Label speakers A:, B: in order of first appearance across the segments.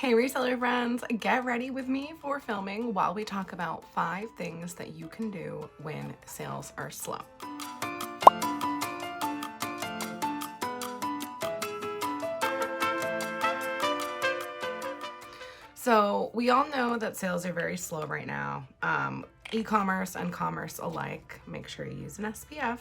A: Hey reseller friends, get ready with me for filming while we talk about 5 things that you can do when sales are slow. So we all know that sales are very slow right now. E-commerce and commerce alike, make sure you use an SPF,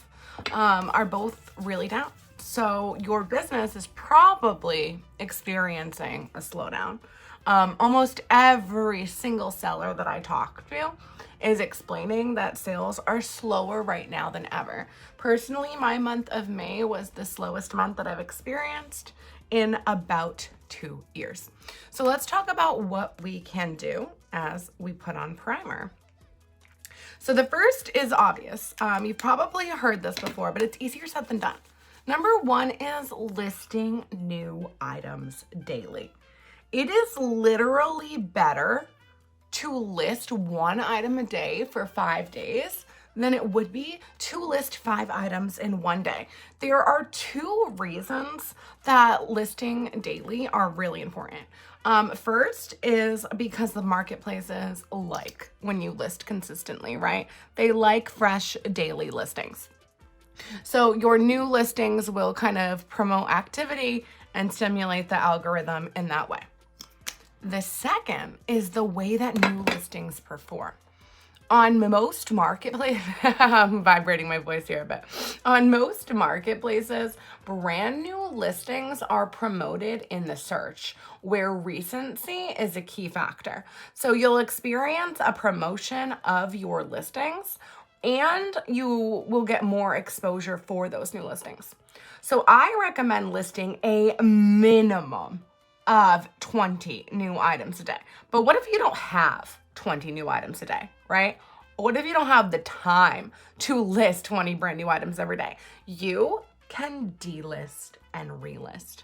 A: are both really down. So your business is probably experiencing a slowdown. Almost every single seller that I talk to is explaining that sales are slower right now than ever. Personally, my month of May was the slowest month that I've experienced in about 2 years. So let's talk about what we can do as we put on primer. So the first is obvious. You've probably heard this before, but it's easier said than done. Number 1 is listing new items daily. It is literally better to list 1 item a day for 5 days than it would be to list 5 items in 1 day. There are 2 reasons that listing daily are really important. First is because the marketplaces like when you list consistently, right? They like fresh daily listings. So your new listings will kind of promote activity and stimulate the algorithm in that way. The second is the way that new listings perform. On most marketplaces, I'm vibrating my voice here a bit. On most marketplaces, brand new listings are promoted in the search, where recency is a key factor. So you'll experience a promotion of your listings and you will get more exposure for those new listings. So I recommend listing a minimum of 20 new items a day. But what if you don't have 20 new items a day, right? What if you don't have the time to list 20 brand new items every day? You can delist and relist.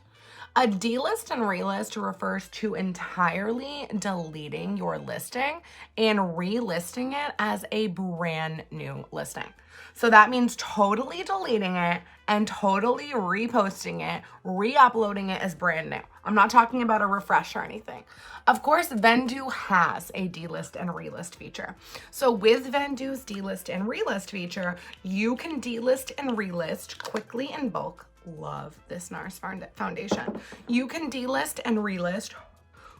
A: A delist and relist refers to entirely deleting your listing and relisting it as a brand new listing. So that means totally deleting it and totally reposting it, re-uploading it as brand new. I'm not talking about a refresh or anything. Of course, Vendoo has a delist and relist feature. So with Vendoo's delist and relist feature, you can delist and relist quickly in bulk. Love this NARS foundation. You can delist and relist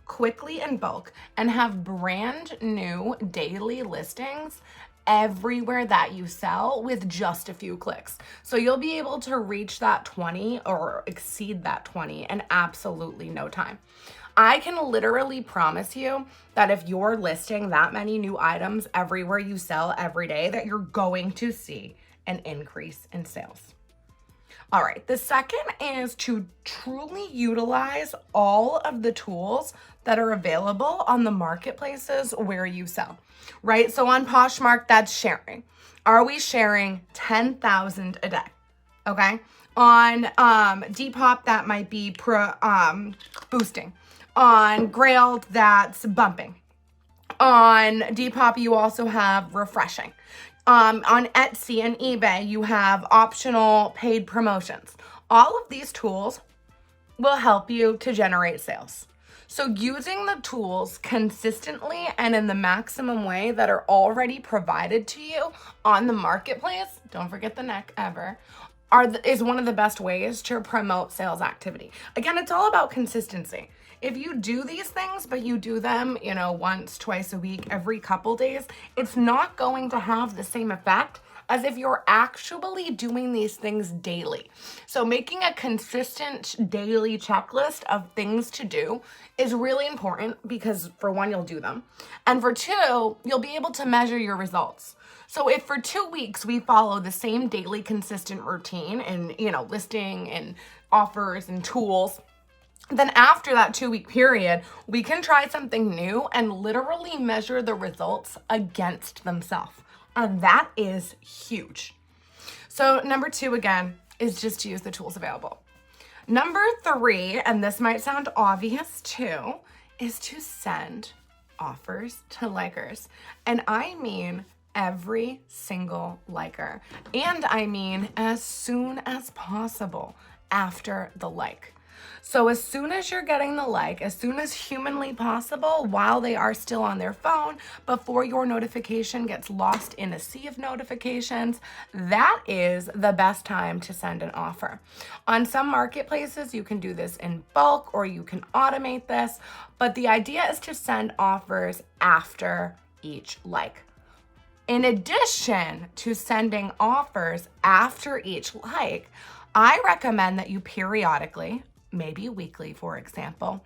A: quickly in bulk and have brand new daily listings everywhere that you sell with just a few clicks. So you'll be able to reach that 20 or exceed that 20 in absolutely no time. I can literally promise you that if you're listing that many new items everywhere you sell every day, that you're going to see an increase in sales. All right, the second is to truly utilize all of the tools that are available on the marketplaces where you sell, right? So on Poshmark, that's sharing. Are we sharing 10,000 a day? Okay. On Depop, that might be boosting. On Grailed, that's bumping. On Depop, you also have refreshing. On Etsy and eBay, you have optional paid promotions. All of these tools will help you to generate sales. So using the tools consistently and in the maximum way that are already provided to you on the marketplace, don't forget the neck ever, is one of the best ways to promote sales activity. Again, it's all about consistency. If you do these things, but you do them, once, twice a week, every couple days, it's not going to have the same effect as if you're actually doing these things daily. So making a consistent daily checklist of things to do is really important because for 1, you'll do them. And for 2, you'll be able to measure your results. So if for 2 weeks we follow the same daily consistent routine and, listing and offers and tools, then after that 2-week period, we can try something new and literally measure the results against themselves. And that is huge. So number 2, again, is just to use the tools available. Number 3, and this might sound obvious too, is to send offers to likers. And I mean every single liker. And I mean as soon as possible after the like. So as soon as you're getting the like, as soon as humanly possible, while they are still on their phone, before your notification gets lost in a sea of notifications, that is the best time to send an offer. On some marketplaces, you can do this in bulk or you can automate this, but the idea is to send offers after each like. In addition to sending offers after each like, I recommend that you periodically, maybe weekly, for example,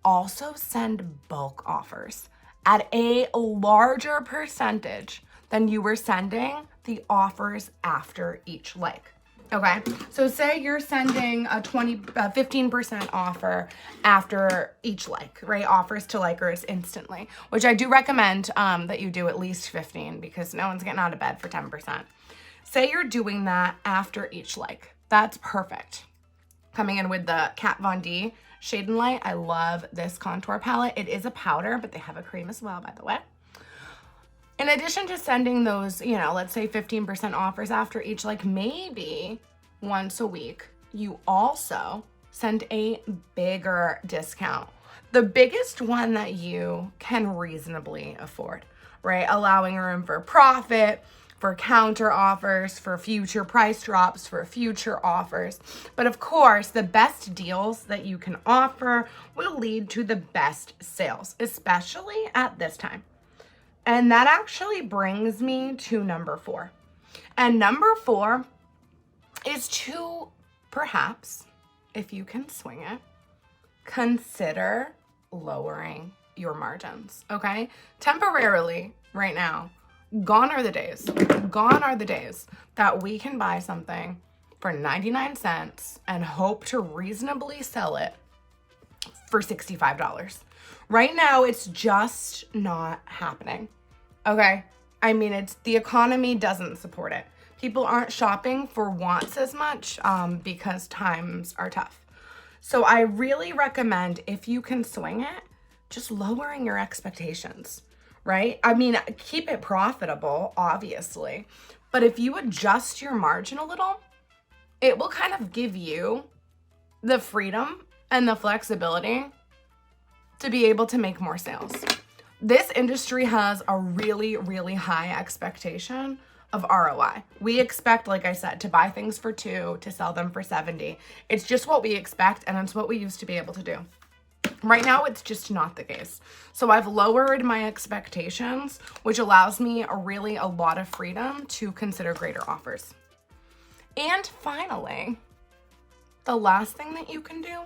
A: also send bulk offers at a larger percentage than you were sending the offers after each like. Okay, so say you're sending a 15% offer after each like, right? Offers to likers instantly, which I do recommend that you do at least 15 because no one's getting out of bed for 10%. Say you're doing that after each like. That's perfect. Coming in with the Kat Von D Shade and Light. I love this contour palette. It is a powder, but they have a cream as well, by the way. In addition to sending those, let's say 15% offers after each, like maybe once a week, you also send a bigger discount. The biggest one that you can reasonably afford, right? Allowing room for profit, for counter offers, for future price drops, for future offers. But of course, the best deals that you can offer will lead to the best sales, especially at this time. And that actually brings me to number 4. And number 4 is to perhaps, if you can swing it, consider lowering your margins, okay? Temporarily, right now, gone are the days that we can buy something for 99 cents and hope to reasonably sell it for $65. Right now, it's just not happening, okay? I mean, the economy doesn't support it. People aren't shopping for wants as much because times are tough. So I really recommend, if you can swing it, just lowering your expectations, right? I mean, keep it profitable, obviously, but if you adjust your margin a little, it will kind of give you the freedom and the flexibility to be able to make more sales. This industry has a really, really high expectation of ROI. We expect, like I said, to buy things for $2, to sell them for $70. It's just what we expect, and it's what we used to be able to do. Right now, it's just not the case. So I've lowered my expectations, which allows me a lot of freedom to consider greater offers. And finally, the last thing that you can do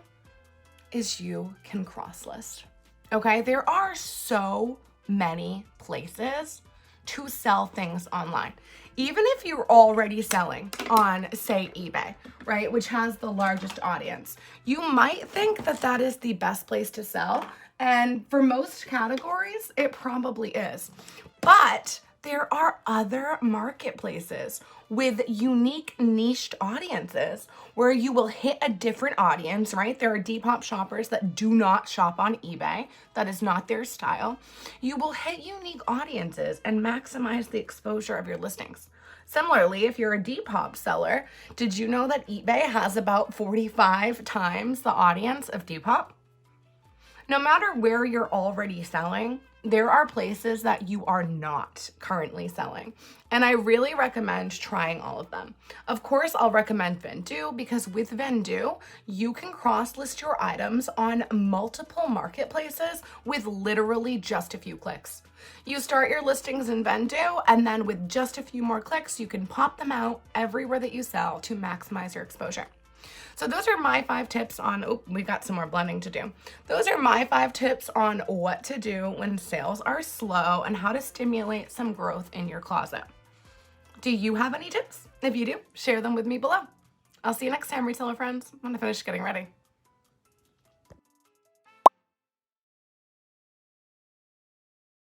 A: is you can cross-list, okay? There are so many places to sell things online. Even if you're already selling on, say, eBay, right, which has the largest audience, you might think that that is the best place to sell. And for most categories, it probably is. But there are other marketplaces with unique niched audiences where you will hit a different audience, right? There are depop shoppers that do not shop on eBay. That is not their style. You will hit unique audiences and maximize the exposure of your listings. Similarly, if you're a depop seller, did you know that eBay has about 45 times the audience of depop? No matter where you're already selling, there are places that you are not currently selling. And I really recommend trying all of them. Of course, I'll recommend Vendoo because with Vendoo, you can cross-list your items on multiple marketplaces with literally just a few clicks. You start your listings in Vendoo, and then with just a few more clicks, you can pop them out everywhere that you sell to maximize your exposure. So those are my 5 tips on, we've got some more blending to do. Those are my 5 tips on what to do when sales are slow and how to stimulate some growth in your closet. Do you have any tips? If you do, share them with me below. I'll see you next time, reseller friends. I'm gonna finish getting ready.